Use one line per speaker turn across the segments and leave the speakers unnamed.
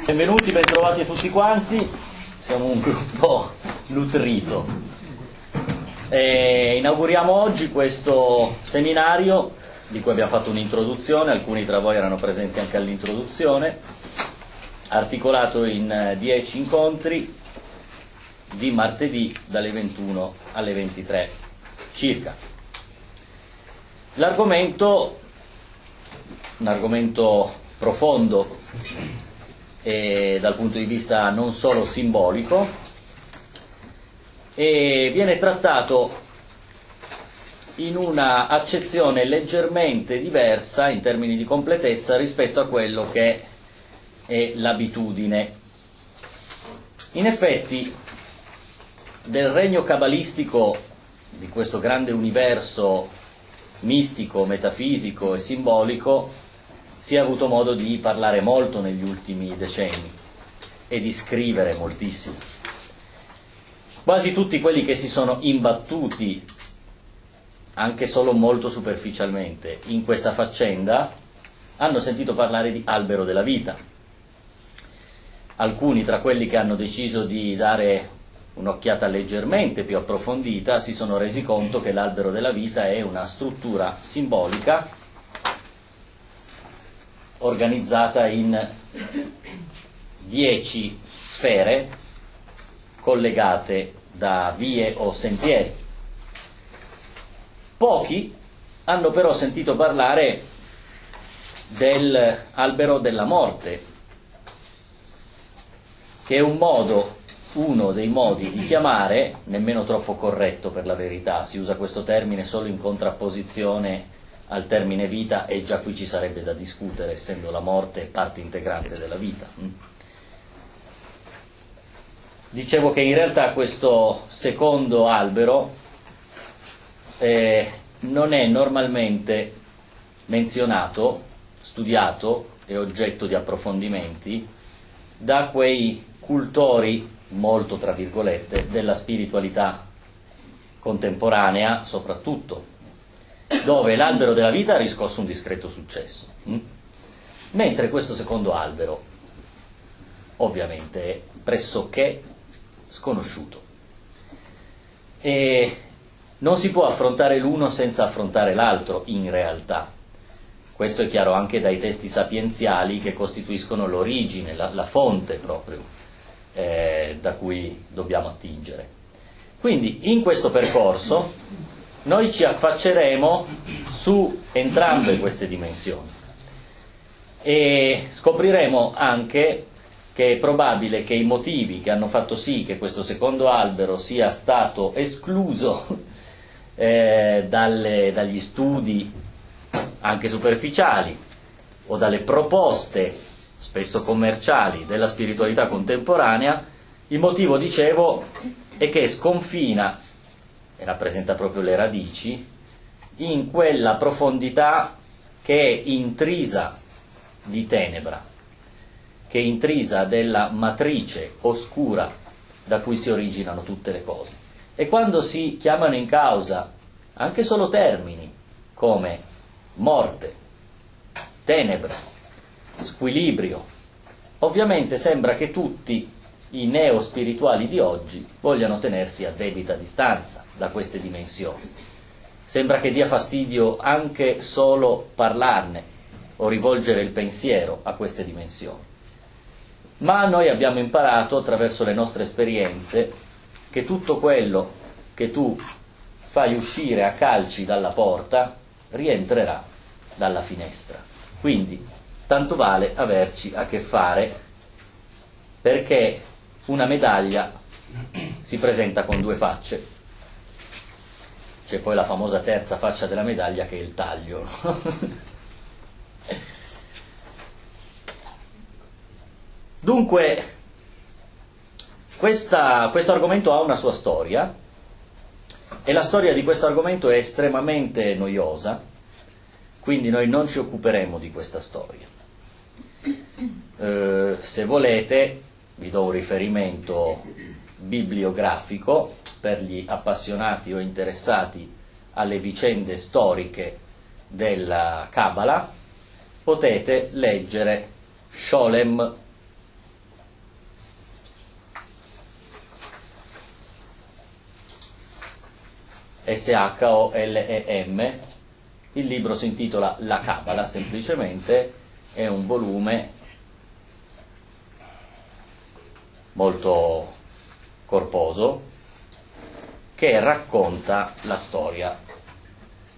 Benvenuti, bentrovati a tutti quanti, siamo un gruppo nutrito. Inauguriamo oggi questo seminario di cui abbiamo fatto un'introduzione, alcuni tra voi erano presenti anche all'introduzione, articolato in 10 incontri di martedì dalle 21 alle 23 circa. L'argomento, un argomento profondo e dal punto di vista non solo simbolico, e viene trattato in una accezione leggermente diversa in termini di completezza rispetto a quello che è l'abitudine. In effetti del regno cabalistico, di questo grande universo mistico, metafisico e simbolico, si è avuto modo di parlare molto negli ultimi decenni e di scrivere moltissimo. Quasi tutti quelli che si sono imbattuti, anche solo molto superficialmente, in questa faccenda, hanno sentito parlare di albero della vita. Alcuni tra quelli che hanno deciso di dare un'occhiata leggermente più approfondita si sono resi conto che l'albero della vita è una struttura simbolica organizzata in 10 sfere collegate da vie o sentieri. Pochi hanno però sentito parlare dell'albero della morte, che è uno dei modi di chiamare, nemmeno troppo corretto per la verità, si usa questo termine solo in contrapposizione al termine vita, e già qui ci sarebbe da discutere, essendo la morte parte integrante della vita. Dicevo che in realtà questo secondo albero non è normalmente menzionato, studiato e oggetto di approfondimenti da quei cultori, molto tra virgolette, della spiritualità contemporanea soprattutto, dove l'albero della vita ha riscosso un discreto successo, mentre questo secondo albero ovviamente è pressoché sconosciuto, e non si può affrontare l'uno senza affrontare l'altro in realtà. Questo è chiaro anche dai testi sapienziali che costituiscono l'origine, la fonte proprio da cui dobbiamo attingere. Quindi in questo percorso noi ci affacceremo su entrambe queste dimensioni e scopriremo anche che è probabile che i motivi che hanno fatto sì che questo secondo albero sia stato escluso dagli studi anche superficiali o dalle proposte spesso commerciali della spiritualità contemporanea, il motivo, dicevo, è che sconfina e rappresenta proprio le radici in quella profondità che è intrisa di tenebra, che è intrisa della matrice oscura da cui si originano tutte le cose. E quando si chiamano in causa anche solo termini come morte, tenebra, squilibrio, ovviamente sembra che tutti i neospirituali di oggi vogliano tenersi a debita distanza da queste dimensioni. Sembra che dia fastidio anche solo parlarne o rivolgere il pensiero a queste dimensioni. Ma noi abbiamo imparato attraverso le nostre esperienze che tutto quello che tu fai uscire a calci dalla porta rientrerà dalla finestra. Quindi tanto vale averci a che fare, perché una medaglia si presenta con due facce. C'è poi la famosa terza faccia della medaglia, che è il taglio. Dunque, questo argomento ha una sua storia, e la storia di questo argomento è estremamente noiosa, quindi noi non ci occuperemo di questa storia. Se volete, vi do un riferimento bibliografico per gli appassionati o interessati alle vicende storiche della Kabbalah. Potete leggere Scholem Sholem. Il libro si intitola La Cabala, semplicemente, è un volume molto corposo che racconta la storia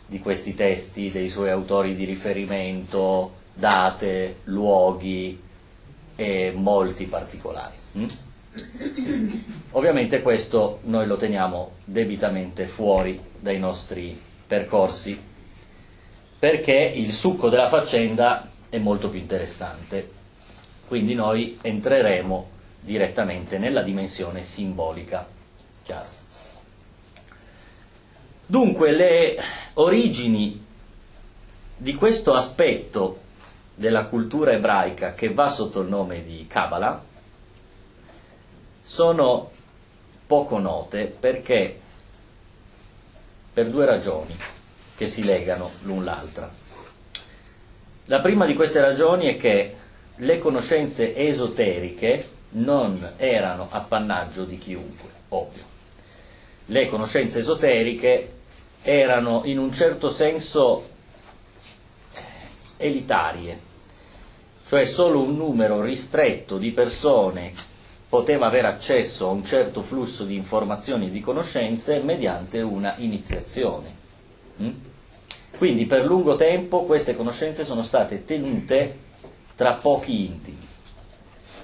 di questi testi, dei suoi autori di riferimento, date, luoghi e molti particolari. Ovviamente questo noi lo teniamo debitamente fuori dai nostri percorsi, perché il succo della faccenda è molto più interessante, quindi noi entreremo direttamente nella dimensione simbolica. Chiaro? Dunque, le origini di questo aspetto della cultura ebraica che va sotto il nome di Kabbalah sono poco note, perché per due ragioni che si legano l'un l'altra. La prima di queste ragioni è che le conoscenze esoteriche non erano appannaggio di chiunque, ovvio. Le conoscenze esoteriche erano in un certo senso elitarie, cioè solo un numero ristretto di persone poteva avere accesso a un certo flusso di informazioni e di conoscenze mediante una iniziazione. Quindi per lungo tempo queste conoscenze sono state tenute tra pochi intimi.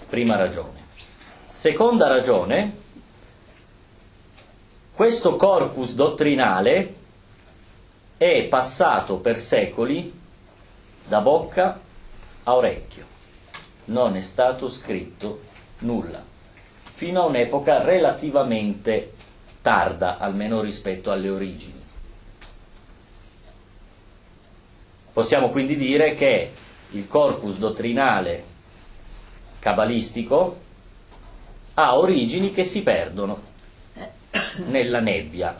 Prima ragione. Seconda ragione, questo corpus dottrinale è passato per secoli da bocca a orecchio, non è stato scritto nulla, fino a un'epoca relativamente tarda, almeno rispetto alle origini. Possiamo quindi dire che il corpus dottrinale cabalistico ha origini che si perdono nella nebbia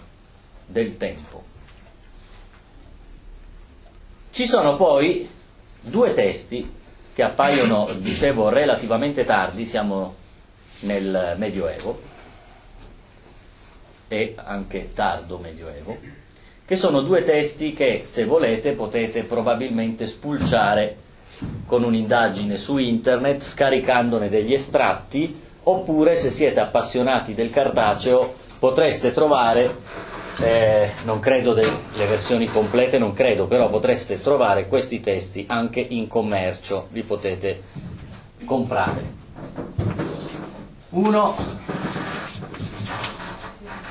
del tempo. Ci sono poi due testi che appaiono, dicevo, relativamente tardi, siamo nel Medioevo e anche tardo Medioevo, che sono due testi che, se volete, potete probabilmente spulciare con un'indagine su internet, scaricandone degli estratti, oppure, se siete appassionati del cartaceo, potreste trovare, non credo le versioni complete, non credo, però potreste trovare questi testi anche in commercio, li potete comprare. Uno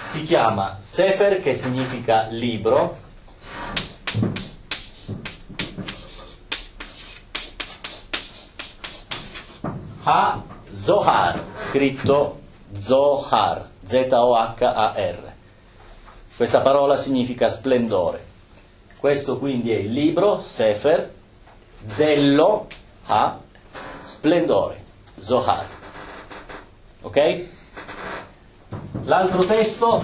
si chiama Sefer, che significa libro, Ha-Zohar, scritto Zohar, Z-O-H-A-R. Questa parola significa splendore. Questo quindi è il libro, Sefer, dello splendore, Zohar. Ok? L'altro testo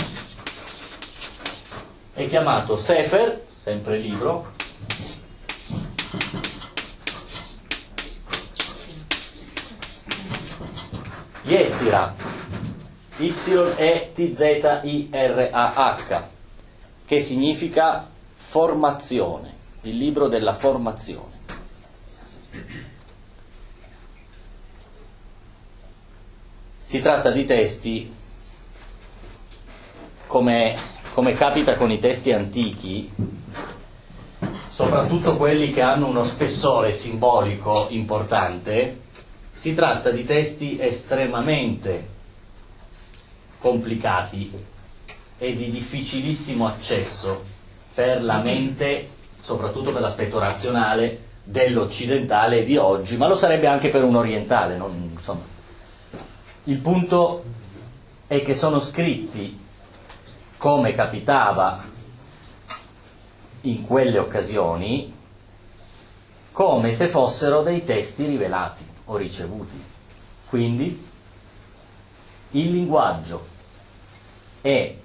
è chiamato Sefer, sempre libro, Yetzirah, Y-E-T-Z-I-R-A-H, che significa formazione, il libro della formazione. Si tratta di testi, come capita con i testi antichi, soprattutto quelli che hanno uno spessore simbolico importante, si tratta di testi estremamente complicati e di difficilissimo accesso per la mente, soprattutto per l'aspetto razionale dell'occidentale di oggi, ma lo sarebbe anche per un orientale, insomma. Il punto è che sono scritti, come capitava in quelle occasioni, come se fossero dei testi rivelati o ricevuti. Quindi il linguaggio è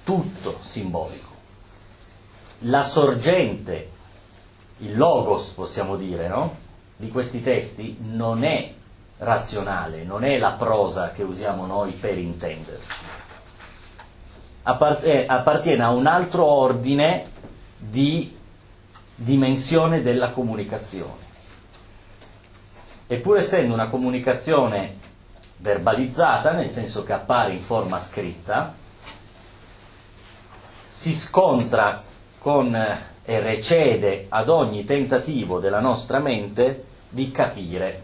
tutto simbolico. La sorgente, il logos, possiamo dire, no? Di questi testi non è razionale, non è la prosa che usiamo noi per intenderci. appartiene a un altro ordine di dimensione della comunicazione. E pur essendo una comunicazione verbalizzata, nel senso che appare in forma scritta, si scontra con e recede ad ogni tentativo della nostra mente di capire.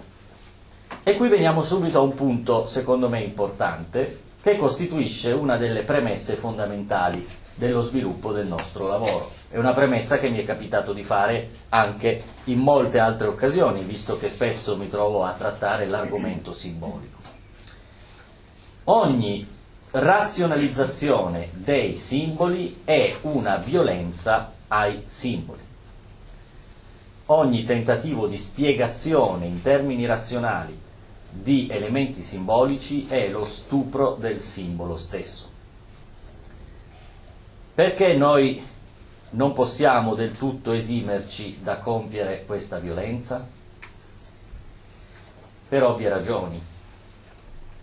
E qui veniamo subito a un punto, secondo me, importante, che costituisce una delle premesse fondamentali dello sviluppo del nostro lavoro. È una premessa che mi è capitato di fare anche in molte altre occasioni, visto che spesso mi trovo a trattare l'argomento simbolico. Ogni razionalizzazione dei simboli è una violenza ai simboli. Ogni tentativo di spiegazione in termini razionali di elementi simbolici è lo stupro del simbolo stesso. Perché noi non possiamo del tutto esimerci da compiere questa violenza? Per ovvie ragioni.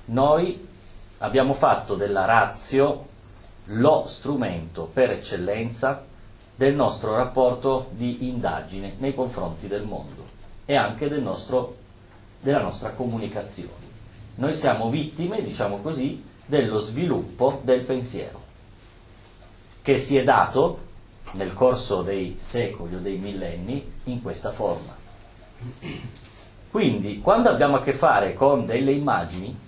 Noi abbiamo fatto della ratio lo strumento per eccellenza del nostro rapporto di indagine nei confronti del mondo e anche della nostra comunicazione. Noi siamo vittime, diciamo così, dello sviluppo del pensiero, che si è dato nel corso dei secoli o dei millenni in questa forma. Quindi, quando abbiamo a che fare con delle immagini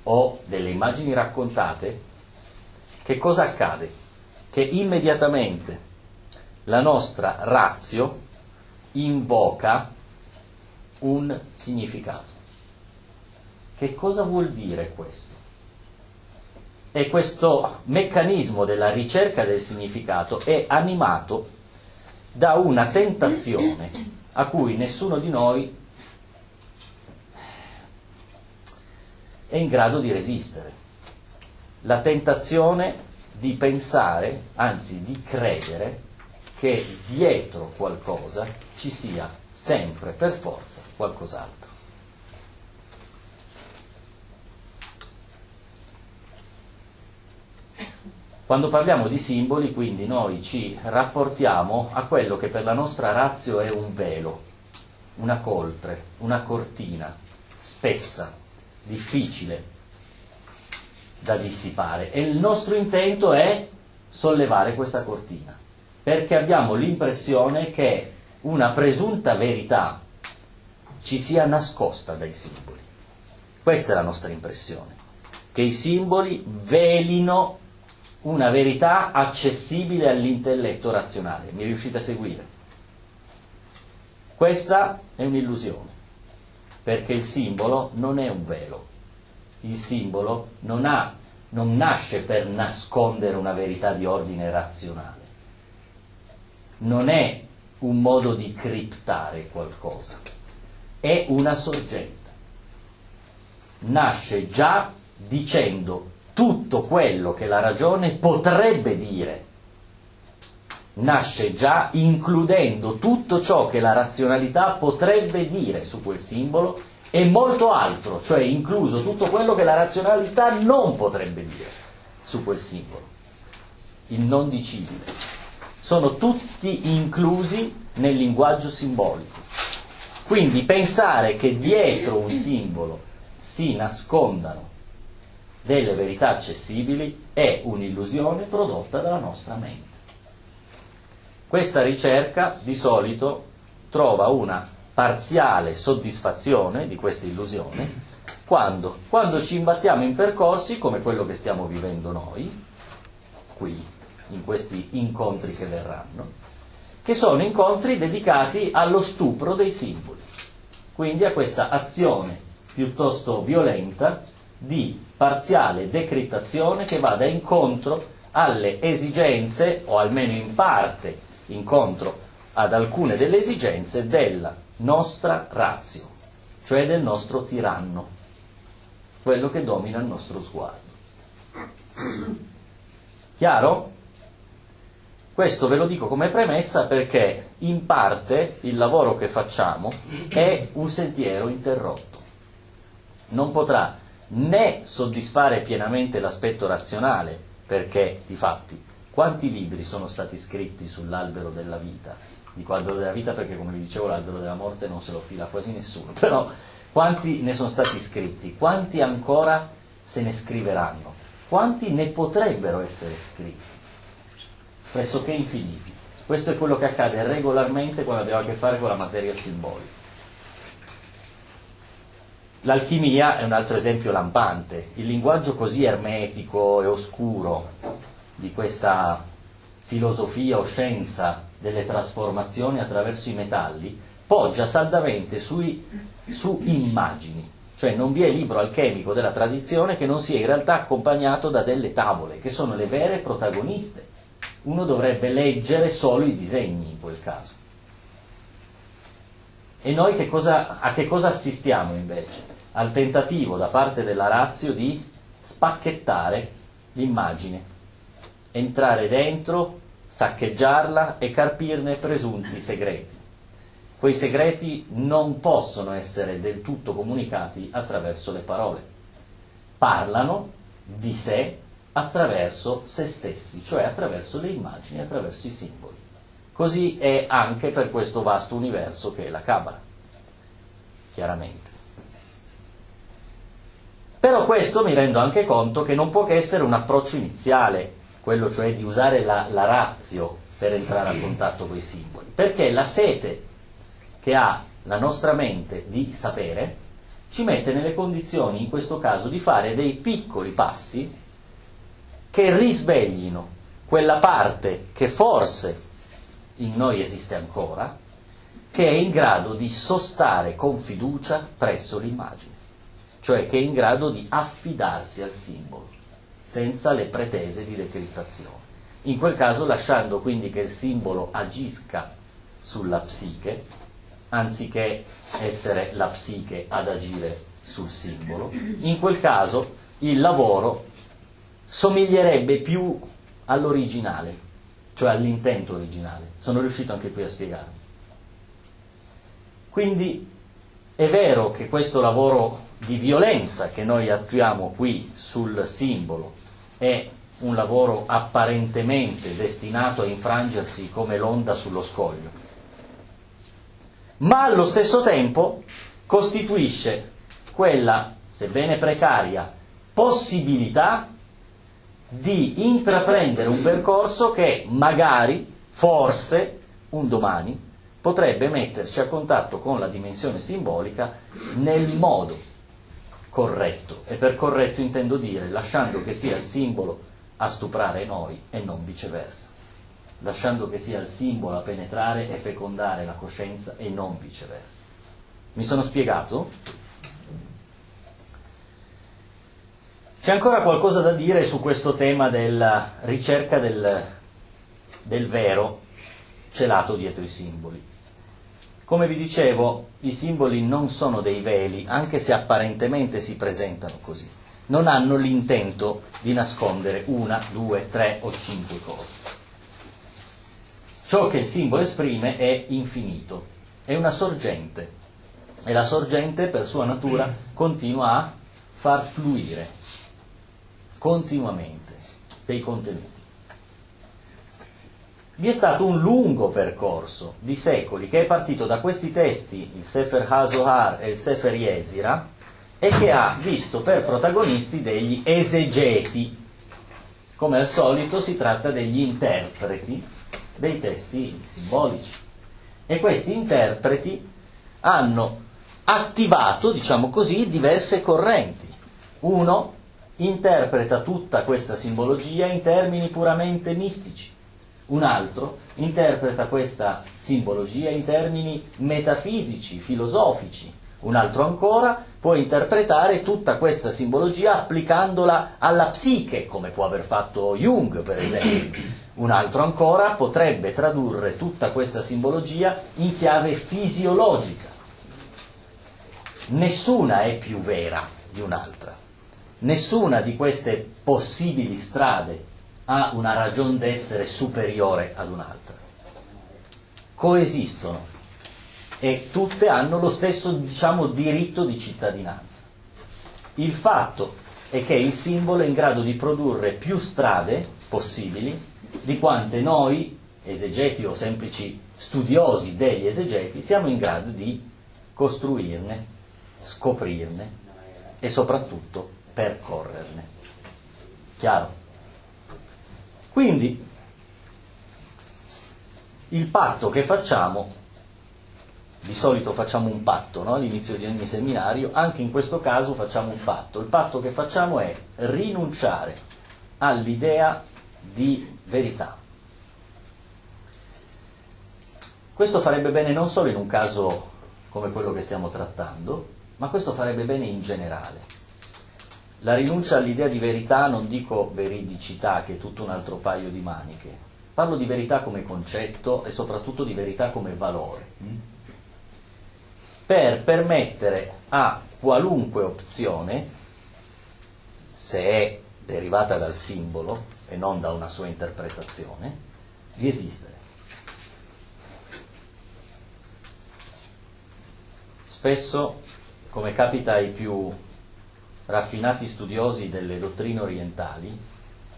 o delle immagini raccontate, che cosa accade? Che immediatamente la nostra ratio invoca un significato. Che cosa vuol dire questo? E questo meccanismo della ricerca del significato è animato da una tentazione a cui nessuno di noi è in grado di resistere. La tentazione di pensare, anzi di credere, che dietro qualcosa ci sia sempre per forza qualcos'altro. Quando parliamo di simboli, quindi, noi ci rapportiamo a quello che per la nostra ratio è un velo, una coltre, una cortina spessa, difficile da dissipare, e il nostro intento è sollevare questa cortina, perché abbiamo l'impressione che una presunta verità ci sia nascosta dai simboli. Questa è la nostra impressione, che i simboli velino una verità accessibile all'intelletto razionale. Mi riuscite a seguire? Questa è un'illusione, perché il simbolo non è un velo. Il simbolo non nasce per nascondere una verità di ordine razionale. Non è un modo di criptare qualcosa, è una sorgente. Nasce già dicendo tutto quello che la ragione potrebbe dire. Nasce già includendo tutto ciò che la razionalità potrebbe dire su quel simbolo e molto altro, cioè incluso tutto quello che la razionalità non potrebbe dire su quel simbolo. Il non dicibile. Sono tutti inclusi nel linguaggio simbolico. Quindi pensare che dietro un simbolo si nascondano delle verità accessibili è un'illusione prodotta dalla nostra mente. Questa ricerca di solito trova una parziale soddisfazione di questa illusione quando ci imbattiamo in percorsi come quello che stiamo vivendo noi, qui, in questi incontri che verranno, che sono incontri dedicati allo stupro dei simboli, quindi a questa azione piuttosto violenta di parziale decrittazione che vada incontro alle esigenze, o almeno in parte incontro ad alcune delle esigenze della nostra ratio, cioè del nostro tiranno, quello che domina il nostro sguardo. Chiaro? Questo ve lo dico come premessa perché in parte il lavoro che facciamo è un sentiero interrotto. Non potrà né soddisfare pienamente l'aspetto razionale, perché, difatti, quanti libri sono stati scritti sull'albero della vita? Dico albero della vita perché, come vi dicevo, l'albero della morte non se lo fila quasi nessuno, però quanti ne sono stati scritti? Quanti ancora se ne scriveranno? Quanti ne potrebbero essere scritti? Pressoché infiniti. Questo è quello che accade regolarmente quando abbiamo a che fare con la materia simbolica. L'alchimia è un altro esempio lampante. Il linguaggio così ermetico e oscuro di questa filosofia o scienza delle trasformazioni attraverso i metalli poggia saldamente su immagini, cioè non vi è libro alchemico della tradizione che non sia in realtà accompagnato da delle tavole, che sono le vere protagoniste. Uno dovrebbe leggere solo i disegni in quel caso. E noi a che cosa assistiamo invece? Al tentativo da parte della ratio di spacchettare l'immagine, entrare dentro, saccheggiarla e carpirne presunti segreti. Quei segreti non possono essere del tutto comunicati attraverso le parole. Parlano di sé attraverso se stessi, cioè attraverso le immagini, attraverso i simboli. Così è anche per questo vasto universo che è la Kabbalah, chiaramente. Però questo mi rendo anche conto che non può che essere un approccio iniziale, quello cioè di usare la ratio per entrare a contatto con i simboli, perché la sete che ha la nostra mente di sapere ci mette nelle condizioni, in questo caso, di fare dei piccoli passi che risveglino quella parte che forse in noi esiste ancora, che è in grado di sostare con fiducia presso l'immagine, cioè che è in grado di affidarsi al simbolo, senza le pretese di decrittazione. In quel caso lasciando quindi che il simbolo agisca sulla psiche, anziché essere la psiche ad agire sul simbolo. In quel caso il lavoro somiglierebbe più all'originale, cioè all'intento originale. Sono riuscito anche qui a spiegarmi. Quindi è vero che questo lavoro di violenza che noi attuiamo qui sul simbolo è un lavoro apparentemente destinato a infrangersi come l'onda sullo scoglio, ma allo stesso tempo costituisce quella, sebbene precaria, possibilità di intraprendere un percorso che magari, forse, un domani, potrebbe metterci a contatto con la dimensione simbolica nel modo corretto, e per corretto intendo dire lasciando che sia il simbolo a stuprare noi e non viceversa, lasciando che sia il simbolo a penetrare e fecondare la coscienza e non viceversa. Mi sono spiegato? C'è ancora qualcosa da dire su questo tema della ricerca del vero celato dietro i simboli. Come vi dicevo, i simboli non sono dei veli, anche se apparentemente si presentano così. Non hanno l'intento di nascondere una, due, tre o cinque cose. Ciò che il simbolo esprime è infinito, è una sorgente, e la sorgente per sua natura continua a far fluire continuamente dei contenuti. Vi è stato un lungo percorso di secoli che è partito da questi testi, il Sefer HaZohar e il Sefer Yetzirah, e che ha visto per protagonisti degli esegeti. Come al solito si tratta degli interpreti dei testi simbolici. E questi interpreti hanno attivato, diciamo così, diverse correnti. Uno interpreta tutta questa simbologia in termini puramente mistici. Un altro interpreta questa simbologia in termini metafisici, filosofici. Un altro ancora può interpretare tutta questa simbologia applicandola alla psiche, come può aver fatto Jung, per esempio. Un altro ancora potrebbe tradurre tutta questa simbologia in chiave fisiologica. Nessuna è più vera di un'altra. Nessuna di queste possibili strade ha una ragion d'essere superiore ad un'altra. Coesistono e tutte hanno lo stesso, diciamo, diritto di cittadinanza. Il fatto è che il simbolo è in grado di produrre più strade possibili di quante noi, esegeti o semplici studiosi degli esegeti, siamo in grado di costruirne, scoprirne e soprattutto percorrerne. Chiaro? Quindi il patto che facciamo, di solito facciamo un patto, no? All'inizio di ogni seminario, anche in questo caso facciamo un patto. Il patto che facciamo è rinunciare all'idea di verità. Questo farebbe bene non solo in un caso come quello che stiamo trattando, ma questo farebbe bene in generale. La rinuncia all'idea di verità, non dico veridicità, che è tutto un altro paio di maniche. Parlo di verità come concetto e soprattutto di verità come valore. Per permettere a qualunque opzione, se è derivata dal simbolo e non da una sua interpretazione, di esistere. Spesso, come capita ai più raffinati studiosi delle dottrine orientali,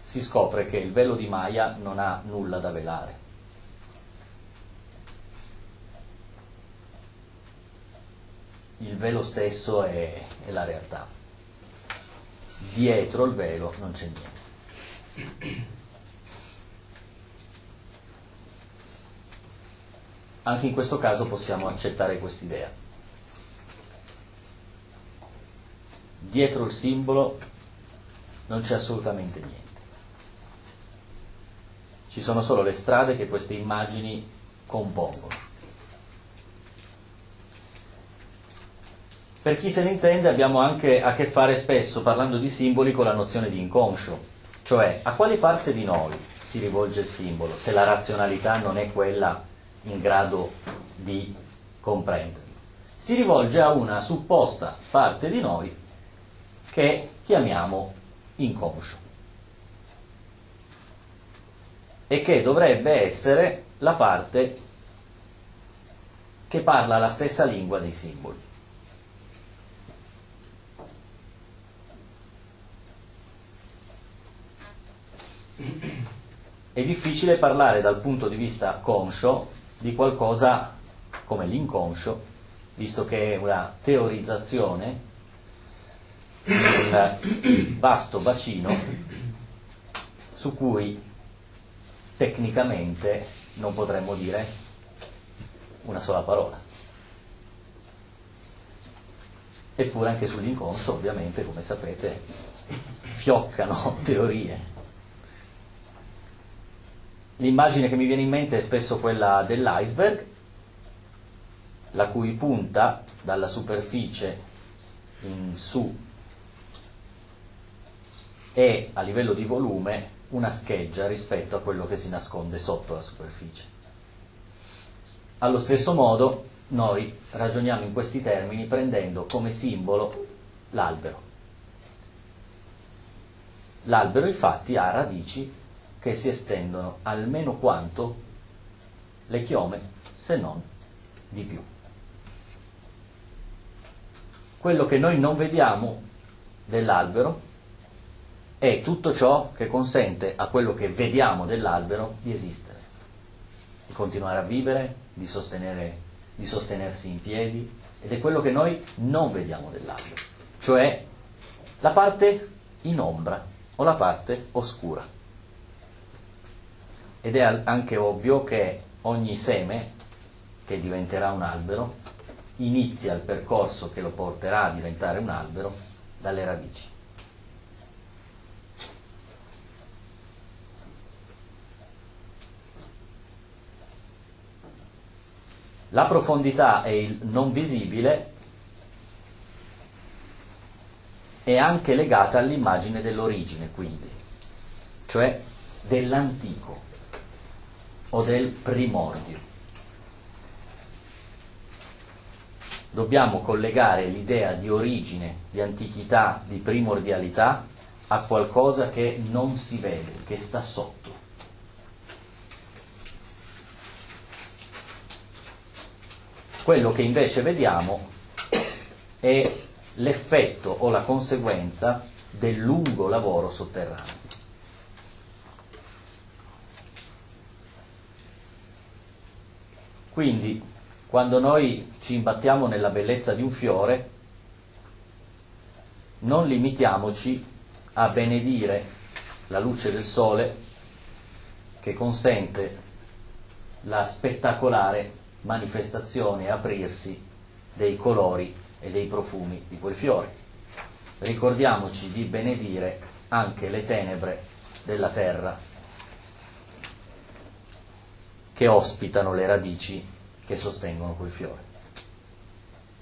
si scopre che il velo di Maya non ha nulla da velare. Il velo stesso è la realtà. Dietro il velo non c'è niente. Anche in questo caso possiamo accettare quest'idea. Dietro il simbolo non c'è assolutamente niente. Ci sono solo le strade che queste immagini compongono. Per chi se ne intende, abbiamo anche a che fare spesso, parlando di simboli, con la nozione di inconscio, cioè a quale parte di noi si rivolge il simbolo, se la razionalità non è quella in grado di comprenderlo. Si rivolge a una supposta parte di noi che chiamiamo inconscio e che dovrebbe essere la parte che parla la stessa lingua dei simboli. È difficile parlare dal punto di vista conscio di qualcosa come l'inconscio, visto che è una teorizzazione di un vasto bacino su cui tecnicamente non potremmo dire una sola parola. Eppure anche sull'inconscio, ovviamente, come sapete, fioccano teorie. L'immagine che mi viene in mente è spesso quella dell'iceberg, la cui punta dalla superficie in su è a livello di volume una scheggia rispetto a quello che si nasconde sotto la superficie. Allo stesso modo noi ragioniamo in questi termini prendendo come simbolo l'albero. L'albero infatti ha radici che si estendono almeno quanto le chiome, se non di più. Quello che noi non vediamo dell'albero è tutto ciò che consente a quello che vediamo dell'albero di esistere, di continuare a vivere, di sostenersi in piedi, ed è quello che noi non vediamo dell'albero, cioè la parte in ombra o la parte oscura. Ed è anche ovvio che ogni seme che diventerà un albero inizia il percorso che lo porterà a diventare un albero dalle radici. La profondità e il non visibile è anche legata all'immagine dell'origine, quindi, cioè dell'antico o del primordio. Dobbiamo collegare l'idea di origine, di antichità, di primordialità a qualcosa che non si vede, che sta sotto. Quello che invece vediamo è l'effetto o la conseguenza del lungo lavoro sotterraneo. Quindi, quando noi ci imbattiamo nella bellezza di un fiore, non limitiamoci a benedire la luce del sole che consente la spettacolare manifestazione e aprirsi dei colori e dei profumi di quel fiore. Ricordiamoci di benedire anche le tenebre della terra che ospitano le radici che sostengono quel fiore.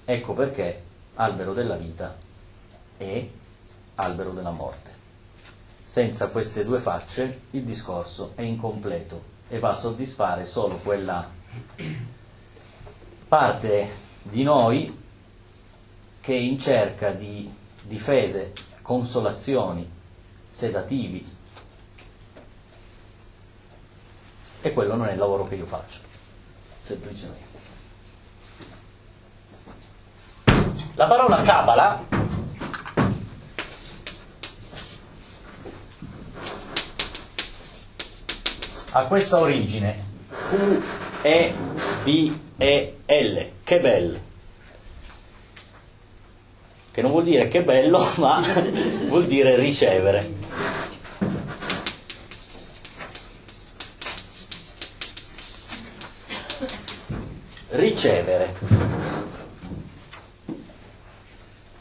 Ecco perché albero della vita e albero della morte. Senza queste due facce il discorso è incompleto e va a soddisfare solo quella parte di noi che in cerca di difese, consolazioni, sedativi, e quello non è il lavoro che io faccio, semplicemente. La parola Kabbalah ha questa origine, Q-E-B-E-L, Kebel, che non vuol dire che bello, ma vuol dire ricevere. Ricevere.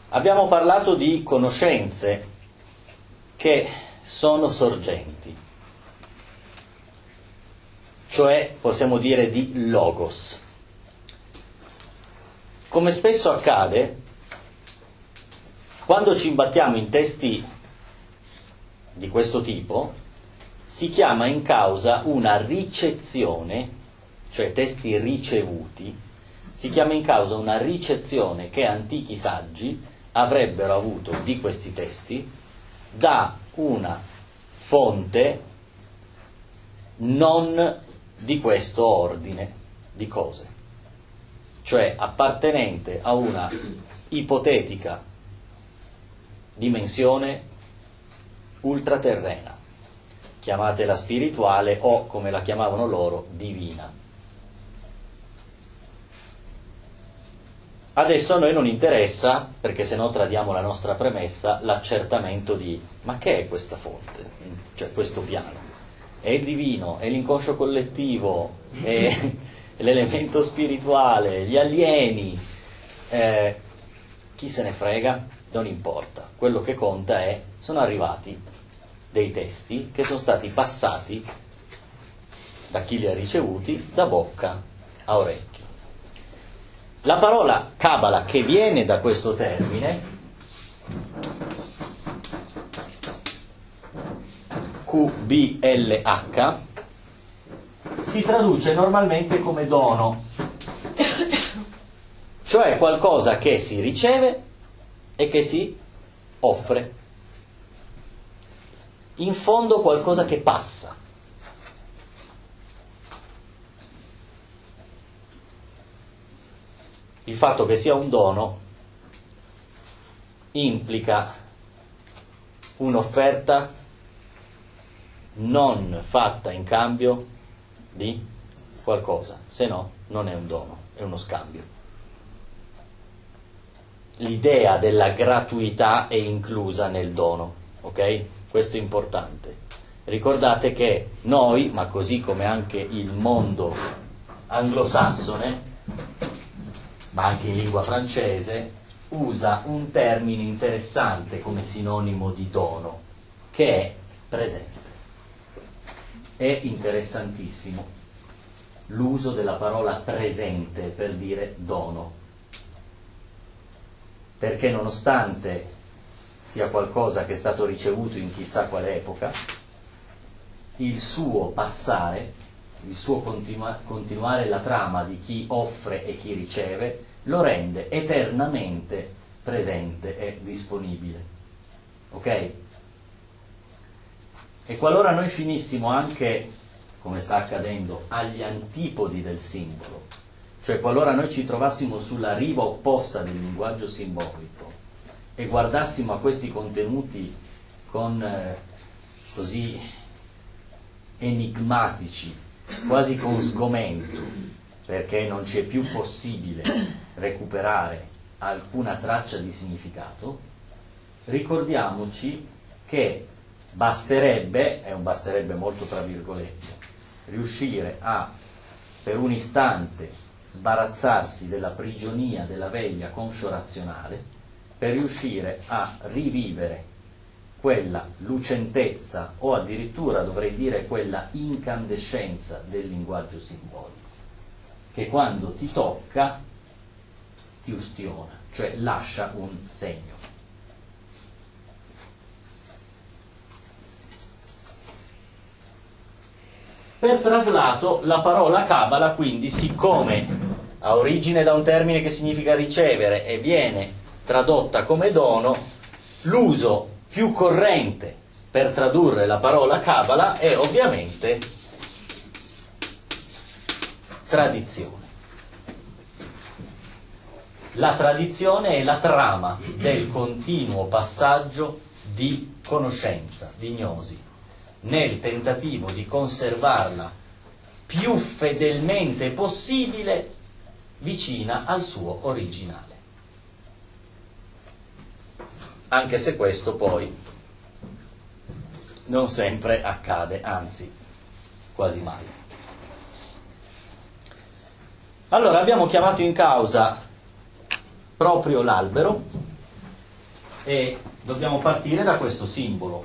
Abbiamo parlato di conoscenze che sono sorgenti, cioè possiamo dire di logos. Come spesso accade, quando ci imbattiamo in testi di questo tipo, si chiama in causa una ricezione, cioè testi ricevuti, si chiama in causa una ricezione che antichi saggi avrebbero avuto di questi testi da una fonte non di questo ordine di cose, cioè appartenente a una ipotetica dimensione ultraterrena, chiamatela spirituale o, come la chiamavano loro, divina. Adesso a noi non interessa, perché se no tradiamo la nostra premessa, l'accertamento di ma che è questa fonte, cioè questo piano. È il divino, è l'inconscio collettivo, è l'elemento spirituale, gli alieni, chi se ne frega? Non importa. Quello che conta è, sono arrivati dei testi che sono stati passati da chi li ha ricevuti da bocca a orecchio. La parola Kabbalah, che viene da questo termine, QBLH, si traduce normalmente come dono, cioè qualcosa che si riceve e che si offre. In fondo qualcosa che passa. Il fatto che sia un dono implica un'offerta non fatta in cambio di qualcosa, se no non è un dono, è uno scambio. L'idea della gratuità è inclusa nel dono, ok? Questo è importante. Ricordate che noi, ma così come anche il mondo anglosassone, ma anche in lingua francese, usa un termine interessante come sinonimo di dono, che è presente. È interessantissimo l'uso della parola presente per dire dono, perché nonostante sia qualcosa che è stato ricevuto in chissà quale epoca, il suo passare, il suo continuare la trama di chi offre e chi riceve, lo rende eternamente presente e disponibile. Ok? E qualora noi finissimo anche, come sta accadendo, agli antipodi del simbolo, cioè qualora noi ci trovassimo sulla riva opposta del linguaggio simbolico e guardassimo a questi contenuti con così enigmatici, quasi con sgomento, perché non ci è più possibile recuperare alcuna traccia di significato, ricordiamoci che basterebbe, è un basterebbe molto tra virgolette, riuscire a, per un istante, sbarazzarsi della prigionia della veglia conscio-razionale per riuscire a rivivere quella lucentezza o addirittura dovrei dire quella incandescenza del linguaggio simbolico che quando ti tocca ti ustiona, cioè lascia un segno. Per traslato, la parola Kabbalah, quindi, siccome ha origine da un termine che significa ricevere e viene tradotta come dono, l'uso più corrente per tradurre la parola Kabbalah è ovviamente tradizione. La tradizione è la trama del continuo passaggio di conoscenza, di gnosi, nel tentativo di conservarla più fedelmente possibile vicina al suo originale. Anche se questo poi non sempre accade, anzi, quasi mai. Allora, abbiamo chiamato in causa proprio l'albero e dobbiamo partire da questo simbolo.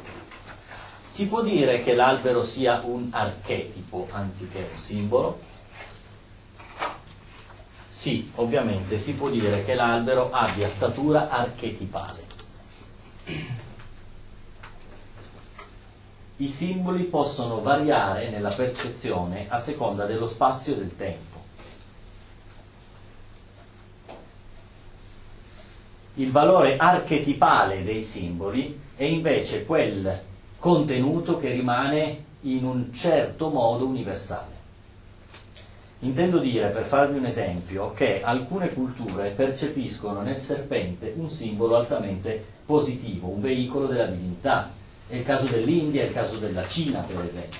Si può dire che l'albero sia un archetipo anziché un simbolo? Sì, ovviamente si può dire che l'albero abbia statura archetipale. I simboli possono variare nella percezione a seconda dello spazio e del tempo. Il valore archetipale dei simboli è invece quel contenuto che rimane in un certo modo universale. Intendo dire, per farvi un esempio, che alcune culture percepiscono nel serpente un simbolo altamente positivo, un veicolo della divinità. È il caso dell'India, è il caso della Cina, per esempio.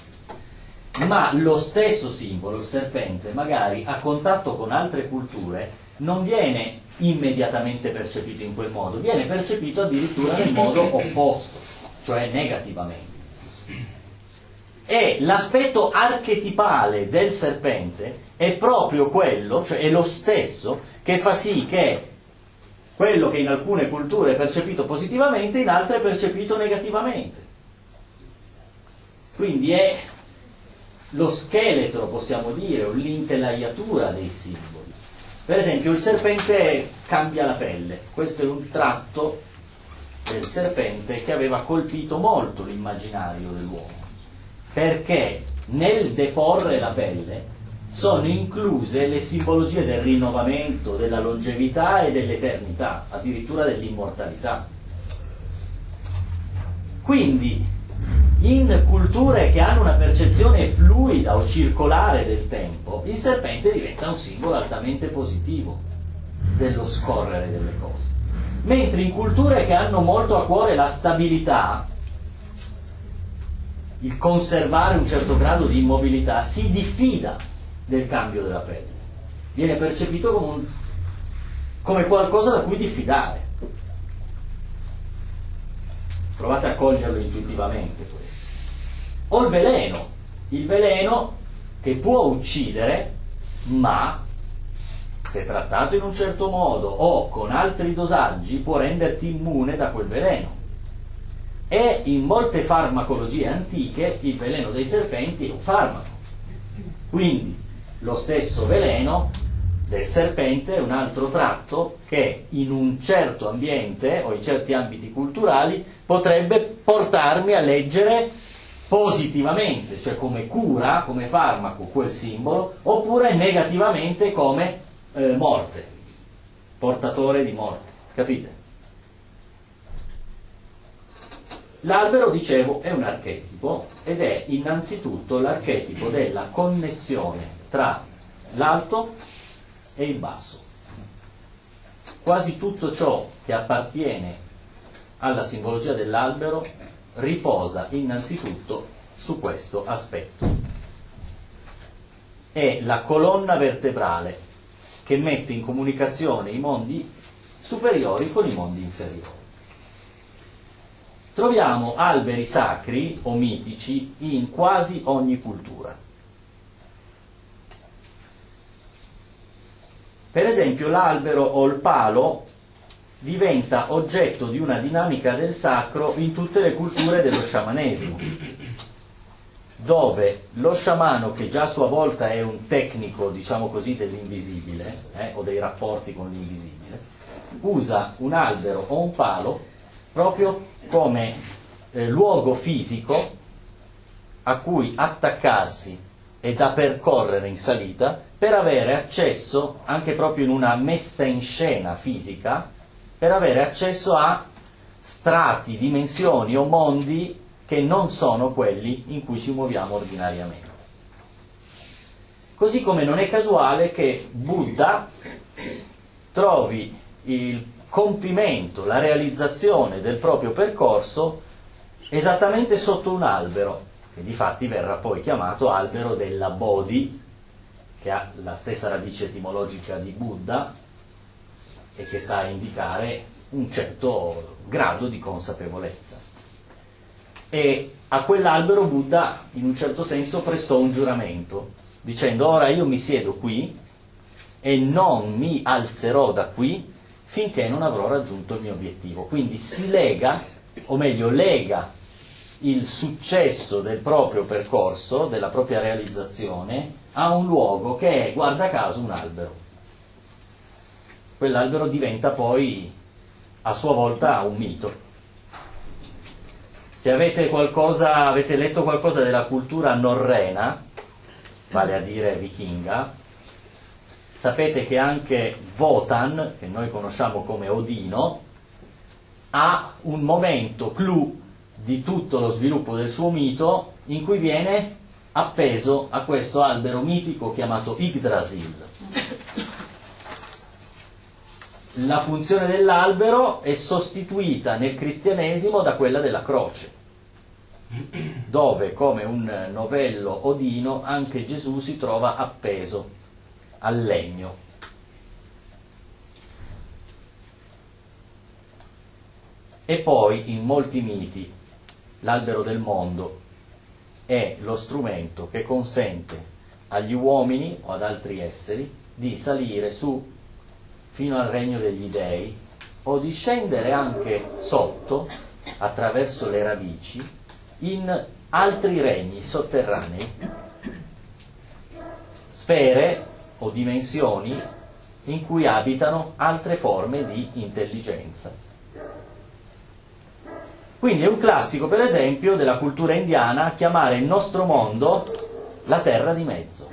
Ma lo stesso simbolo, il serpente, magari a contatto con altre culture non viene immediatamente percepito in quel modo, viene percepito addirittura nel modo opposto, cioè negativamente. E l'aspetto archetipale del serpente è proprio quello, cioè è lo stesso che fa sì che quello che in alcune culture è percepito positivamente, in altre è percepito negativamente. Quindi è lo scheletro, possiamo dire, o l'intelaiatura dei simboli. Per esempio, il serpente cambia la pelle. Questo è un tratto del serpente che aveva colpito molto l'immaginario dell'uomo, perché nel deporre la pelle sono incluse le simbologie del rinnovamento, della longevità e dell'eternità, addirittura dell'immortalità. Quindi, in culture che hanno una percezione fluida o circolare del tempo, il serpente diventa un simbolo altamente positivo dello scorrere delle cose. Mentre in culture che hanno molto a cuore la stabilità, il conservare un certo grado di immobilità, si diffida del cambio della pelle. Viene percepito come qualcosa da cui diffidare. Provate a coglierlo intuitivamente questo. O il veleno che può uccidere, ma se trattato in un certo modo o con altri dosaggi può renderti immune da quel veleno. E in molte farmacologie antiche il veleno dei serpenti è un farmaco. Quindi lo stesso veleno del serpente è un altro tratto che in un certo ambiente o in certi ambiti culturali potrebbe portarmi a leggere positivamente, cioè come cura, come farmaco, quel simbolo, oppure negativamente come morte, portatore di morte. Capite? L'albero, dicevo, è un archetipo ed è innanzitutto l'archetipo della connessione tra l'alto e il basso. Quasi tutto ciò che appartiene alla simbologia dell'albero riposa innanzitutto su questo aspetto. È la colonna vertebrale che mette in comunicazione i mondi superiori con i mondi inferiori. Troviamo alberi sacri o mitici in quasi ogni cultura. Per esempio l'albero o il palo diventa oggetto di una dinamica del sacro in tutte le culture dello sciamanesimo, dove lo sciamano, che già a sua volta è un tecnico, diciamo così, dell'invisibile, o dei rapporti con l'invisibile, usa un albero o un palo proprio come luogo fisico a cui attaccarsi e da percorrere in salita per avere accesso, anche proprio in una messa in scena fisica, per avere accesso a strati, dimensioni o mondi che non sono quelli in cui ci muoviamo ordinariamente. Così come non è casuale che Buddha trovi il compimento, la realizzazione del proprio percorso esattamente sotto un albero, che difatti verrà poi chiamato albero della Bodhi, che ha la stessa radice etimologica di Buddha e che sta a indicare un certo grado di consapevolezza. E a quell'albero Buddha in un certo senso prestò un giuramento, dicendo: ora io mi siedo qui e non mi alzerò da qui finché non avrò raggiunto il mio obiettivo. Quindi si lega, o meglio lega il successo del proprio percorso, della propria realizzazione, a un luogo che è, guarda caso, un albero. Quell'albero diventa poi a sua volta un mito. Se avete letto qualcosa della cultura norrena, vale a dire vichinga, sapete che anche Wotan, che noi conosciamo come Odino, ha un momento clou di tutto lo sviluppo del suo mito in cui viene appeso a questo albero mitico chiamato Yggdrasil. La funzione dell'albero è sostituita nel cristianesimo da quella della croce, dove, come un novello Odino, anche Gesù si trova appeso al legno. E poi in molti miti l'albero del mondo è lo strumento che consente agli uomini o ad altri esseri di salire su fino al regno degli dei o di scendere anche sotto, attraverso le radici, in altri regni sotterranei, sfere o dimensioni in cui abitano altre forme di intelligenza. Quindi è un classico, per esempio, della cultura indiana chiamare il nostro mondo la terra di mezzo.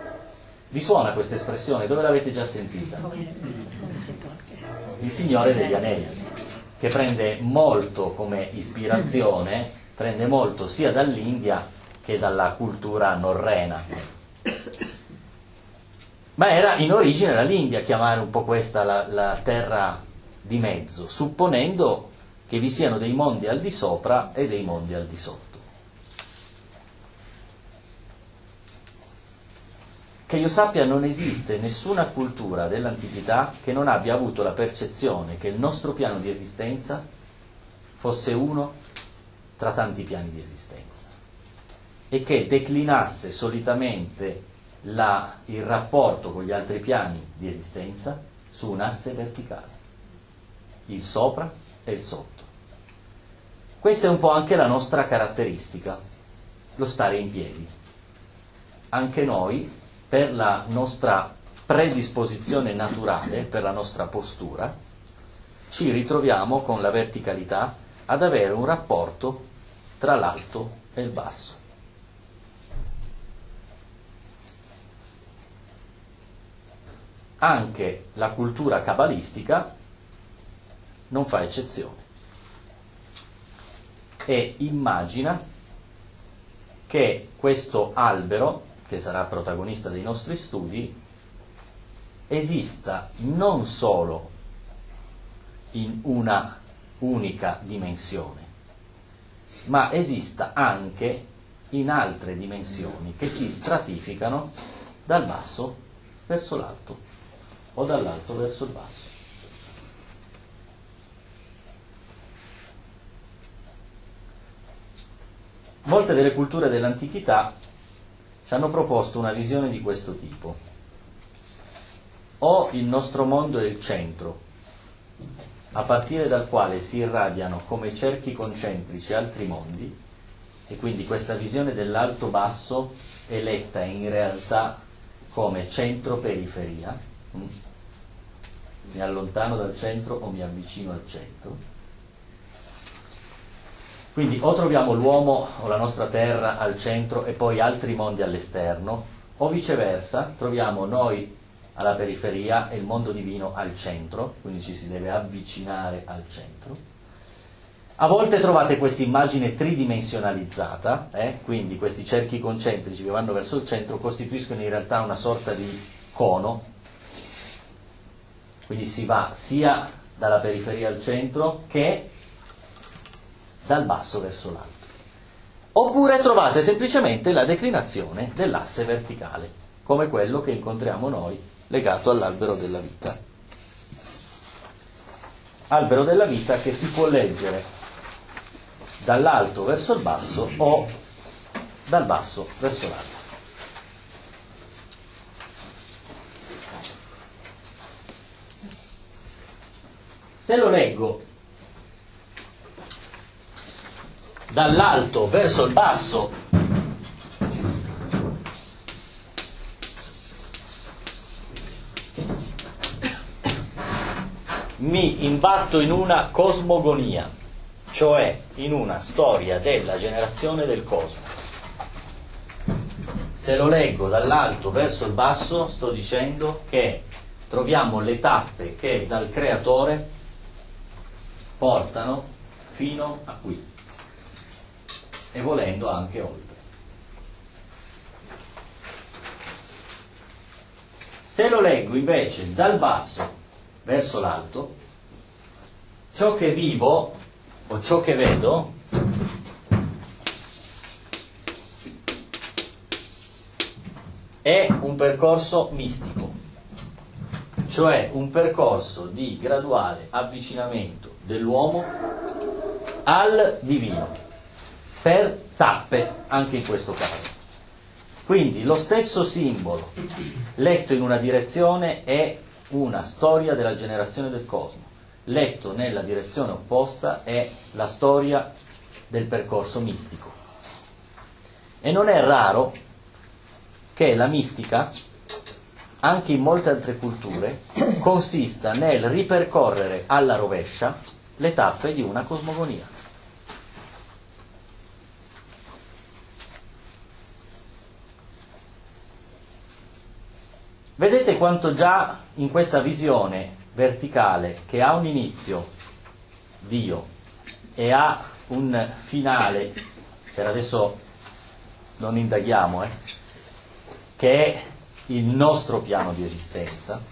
Vi suona questa espressione? Dove l'avete già sentita? Il Signore degli Anelli, che prende molto come ispirazione, prende molto sia dall'India che dalla cultura norrena. Ma era in origine l'India a chiamare un po' questa la terra di mezzo, supponendo che vi siano dei mondi al di sopra e dei mondi al di sotto. Che io sappia, non esiste nessuna cultura dell'antichità che non abbia avuto la percezione che il nostro piano di esistenza fosse uno tra tanti piani di esistenza e che declinasse solitamente il rapporto con gli altri piani di esistenza su un asse verticale, il sopra e il sotto. Questa è un po' anche la nostra caratteristica, lo stare in piedi. Anche noi, per la nostra predisposizione naturale, per la nostra postura, ci ritroviamo con la verticalità ad avere un rapporto tra l'alto e il basso. Anche la cultura cabalistica non fa eccezione e immagina che questo albero, che sarà protagonista dei nostri studi, esista non solo in una unica dimensione, ma esista anche in altre dimensioni che si stratificano dal basso verso l'alto o dall'alto verso il basso. Molte delle culture dell'antichità ci hanno proposto una visione di questo tipo. O il nostro mondo è il centro, a partire dal quale si irradiano come cerchi concentrici altri mondi, e quindi questa visione dell'alto-basso è letta in realtà come centro-periferia. Mi allontano dal centro o mi avvicino al centro. Quindi o troviamo l'uomo o la nostra terra al centro e poi altri mondi all'esterno, o viceversa, troviamo noi alla periferia e il mondo divino al centro, quindi ci si deve avvicinare al centro. A volte trovate questa immagine tridimensionalizzata, quindi questi cerchi concentrici che vanno verso il centro costituiscono in realtà una sorta di cono, quindi si va sia dalla periferia al centro che dal basso verso l'alto. Oppure trovate semplicemente la declinazione dell'asse verticale, come quello che incontriamo noi legato all'albero della vita. Albero della vita che si può leggere dall'alto verso il basso o dal basso verso l'alto. Se lo leggo dall'alto verso il basso, mi imbatto in una cosmogonia, cioè in una storia della generazione del cosmo. Se lo leggo dall'alto verso il basso, sto dicendo che troviamo le tappe che dal creatore portano fino a qui e volendo anche oltre. Se lo leggo invece dal basso verso l'alto, ciò che vivo o ciò che vedo è un percorso mistico, cioè un percorso di graduale avvicinamento dell'uomo al divino, per tappe anche in questo caso. Quindi lo stesso simbolo letto in una direzione è una storia della generazione del cosmo, letto nella direzione opposta è la storia del percorso mistico. E non è raro che la mistica, anche in molte altre culture, consista nel ripercorrere alla rovescia le tappe di una cosmogonia. Vedete quanto già in questa visione verticale, che ha un inizio, Dio, e ha un finale, per adesso non indaghiamo, che è il nostro piano di esistenza,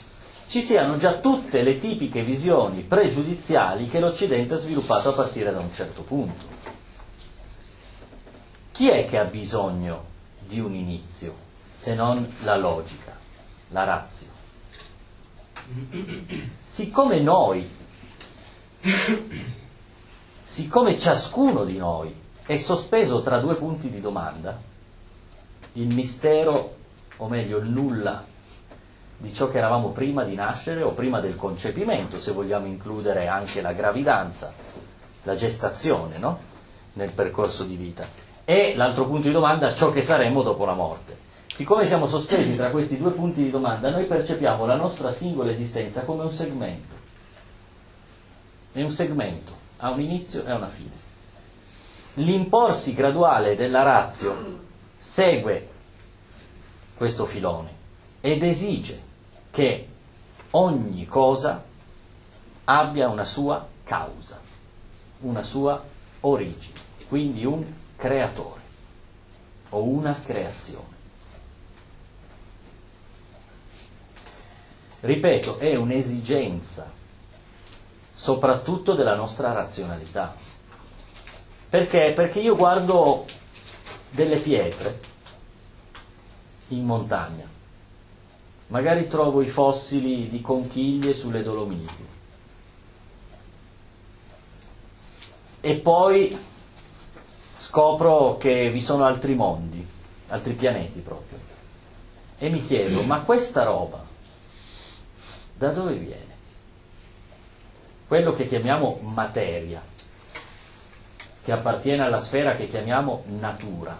ci siano già tutte le tipiche visioni pregiudiziali che l'Occidente ha sviluppato a partire da un certo punto. Chi è che ha bisogno di un inizio, se non la logica? La razio. Siccome ciascuno di noi è sospeso tra due punti di domanda, il mistero, o meglio il nulla, di ciò che eravamo prima di nascere o prima del concepimento, se vogliamo includere anche la gravidanza, la gestazione, no? Nel percorso di vita, e l'altro punto di domanda, ciò che saremo dopo la morte. Siccome siamo sospesi tra questi due punti di domanda, noi percepiamo la nostra singola esistenza come un segmento. E un segmento ha un inizio e una fine. L'imporsi graduale della razio segue questo filone ed esige che ogni cosa abbia una sua causa, una sua origine, quindi un creatore o una creazione. Ripeto, è un'esigenza soprattutto della nostra razionalità. Perché? Perché io guardo delle pietre in montagna, magari trovo i fossili di conchiglie sulle Dolomiti, e poi scopro che vi sono altri mondi, altri pianeti proprio, e mi chiedo, ma questa roba da dove viene? Quello che chiamiamo materia, che appartiene alla sfera che chiamiamo natura,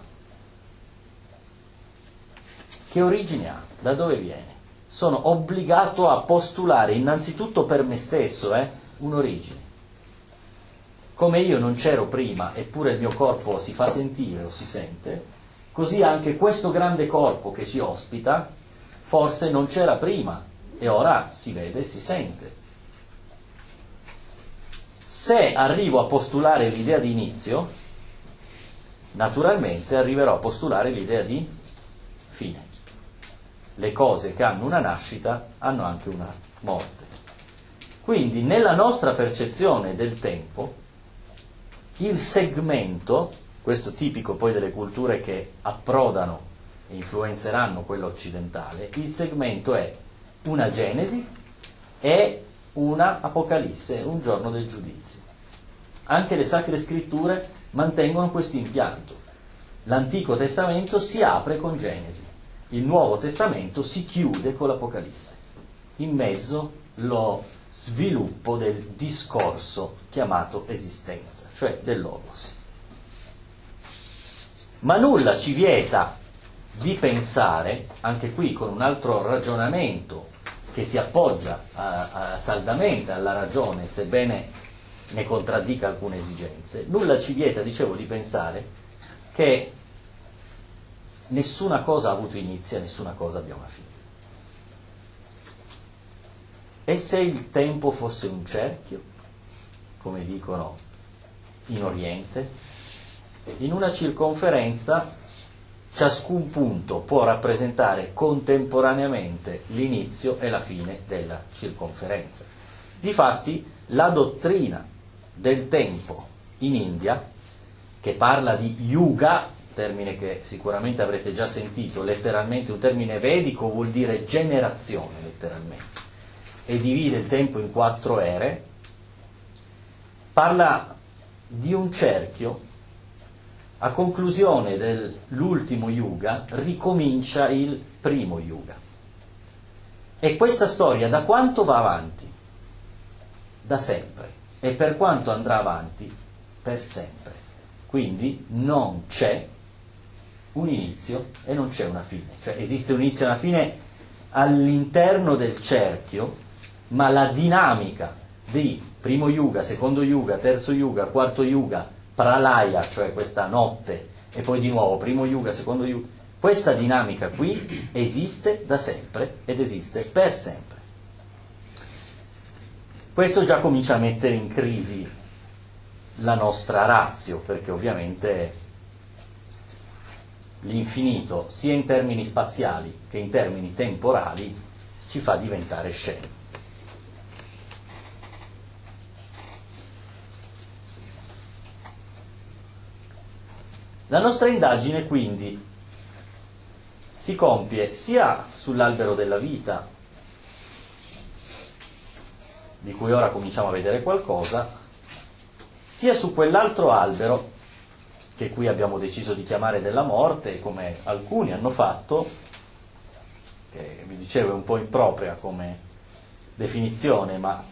che origine ha? Da dove viene? Sono obbligato a postulare innanzitutto per me stesso un'origine. Come io non c'ero prima, eppure il mio corpo si fa sentire o si sente, così anche questo grande corpo che ci ospita forse non c'era prima e ora si vede e si sente. Se arrivo a postulare l'idea di inizio, naturalmente arriverò a postulare l'idea di fine. Le cose che hanno una nascita hanno anche una morte. Quindi nella nostra percezione del tempo, il segmento, questo tipico poi delle culture che approdano e influenzeranno quello occidentale, il segmento è una Genesi e una Apocalisse, un giorno del giudizio. Anche le Sacre Scritture mantengono questo impianto. L'Antico Testamento si apre con Genesi, il Nuovo Testamento si chiude con l'Apocalisse. In mezzo lo sviluppo del discorso chiamato esistenza, cioè del Logos. Ma nulla ci vieta di pensare, anche qui con un altro ragionamento che si appoggia saldamente alla ragione, sebbene ne contraddica alcune esigenze, nulla ci vieta, dicevo, di pensare che nessuna cosa ha avuto inizio e nessuna cosa abbia una fine. E se il tempo fosse un cerchio, come dicono in Oriente, in una circonferenza ciascun punto può rappresentare contemporaneamente l'inizio e la fine della circonferenza. Difatti, la dottrina del tempo in India, che parla di yuga, termine che sicuramente avrete già sentito, letteralmente un termine vedico, vuol dire generazione, letteralmente, e divide il tempo in 4 ere, parla di un cerchio. A conclusione dell'ultimo yuga ricomincia il primo yuga. E questa storia da quanto va avanti? Da sempre. E per quanto andrà avanti? Per sempre. Quindi non c'è un inizio e non c'è una fine. Cioè esiste un inizio e una fine all'interno del cerchio, ma la dinamica di primo yuga, secondo yuga, terzo yuga, quarto yuga, pralaya, cioè questa notte, e poi di nuovo primo yuga, secondo yuga, questa dinamica qui esiste da sempre ed esiste per sempre. Questo già comincia a mettere in crisi la nostra ratio, perché ovviamente l'infinito, sia in termini spaziali che in termini temporali, ci fa diventare scemi. La nostra indagine quindi si compie sia sull'albero della vita, di cui ora cominciamo a vedere qualcosa, sia su quell'altro albero che qui abbiamo deciso di chiamare della morte, come alcuni hanno fatto, che vi dicevo è un po' impropria come definizione, ma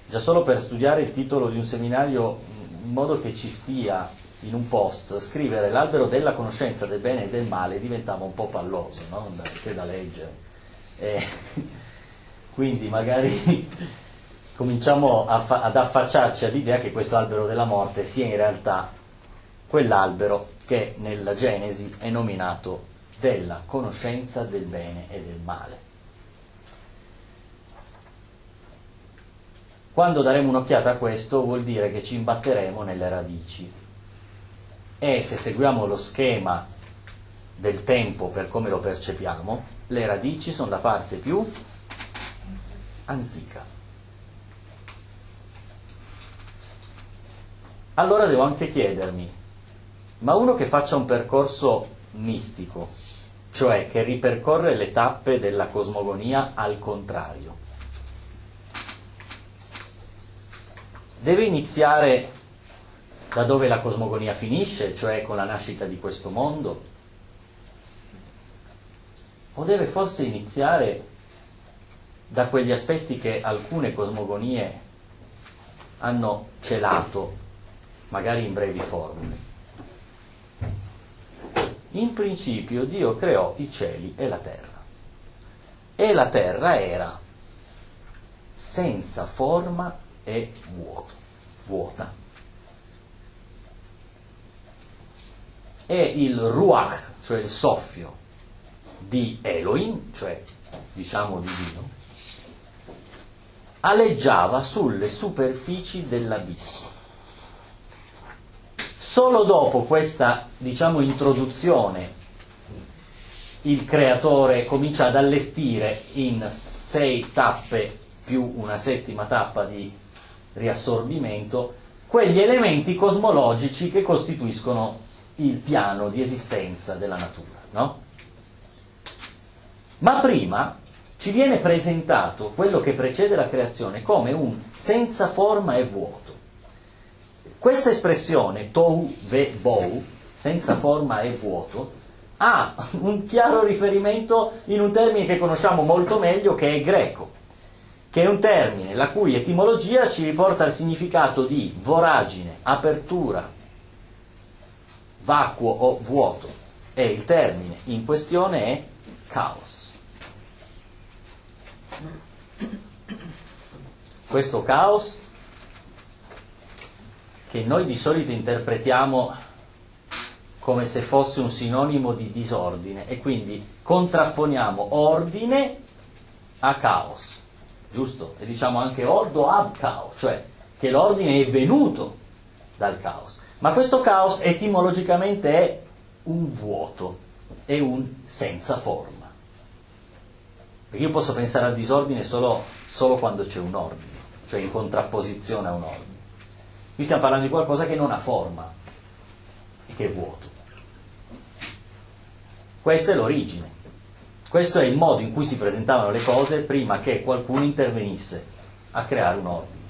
già solo per studiare il titolo di un seminario in modo che ci stia in un post, scrivere l'albero della conoscenza del bene e del male diventava un po' palloso, no? Anche da leggere. Quindi magari cominciamo ad affacciarci all'idea che questo albero della morte sia in realtà quell'albero che nella Genesi è nominato della conoscenza del bene e del male. Quando daremo un'occhiata a questo vuol dire che ci imbatteremo nelle radici. E se seguiamo lo schema del tempo per come lo percepiamo, le radici sono la parte più antica. allora devo anche chiedermi, ma uno che faccia un percorso mistico, cioè che ripercorre le tappe della cosmogonia al contrario, deve iniziare da dove la cosmogonia finisce, cioè con la nascita di questo mondo, o deve forse iniziare da quegli aspetti che alcune cosmogonie hanno celato, magari in brevi formule? In principio Dio creò i cieli e la terra era senza forma e vuota. E il Ruach, cioè il soffio di Elohim, cioè diciamo di Dio, aleggiava sulle superfici dell'abisso. Solo dopo questa, diciamo, introduzione, il creatore comincia ad allestire in 6 tappe più una 7ª tappa di riassorbimento quegli elementi cosmologici che costituiscono il piano di esistenza della natura, no? Ma prima ci viene presentato quello che precede la creazione come un senza forma e vuoto. Questa espressione, tohu ve bohu, senza forma e vuoto, ha un chiaro riferimento in un termine che conosciamo molto meglio, che è greco, che è un termine la cui etimologia ci riporta al significato di voragine, apertura, vacuo o vuoto, e il termine in questione è caos. Questo caos, che noi di solito interpretiamo come se fosse un sinonimo di disordine, e quindi contrapponiamo ordine a caos, giusto? E diciamo anche ordo ab caos, cioè che l'ordine è venuto dal caos. Ma questo caos etimologicamente è un vuoto, è un senza forma. Perché io posso pensare al disordine solo quando c'è un ordine, cioè in contrapposizione a un ordine. Qui stiamo parlando di qualcosa che non ha forma e che è vuoto. Questa è l'origine. Questo è il modo in cui si presentavano le cose prima che qualcuno intervenisse a creare un ordine.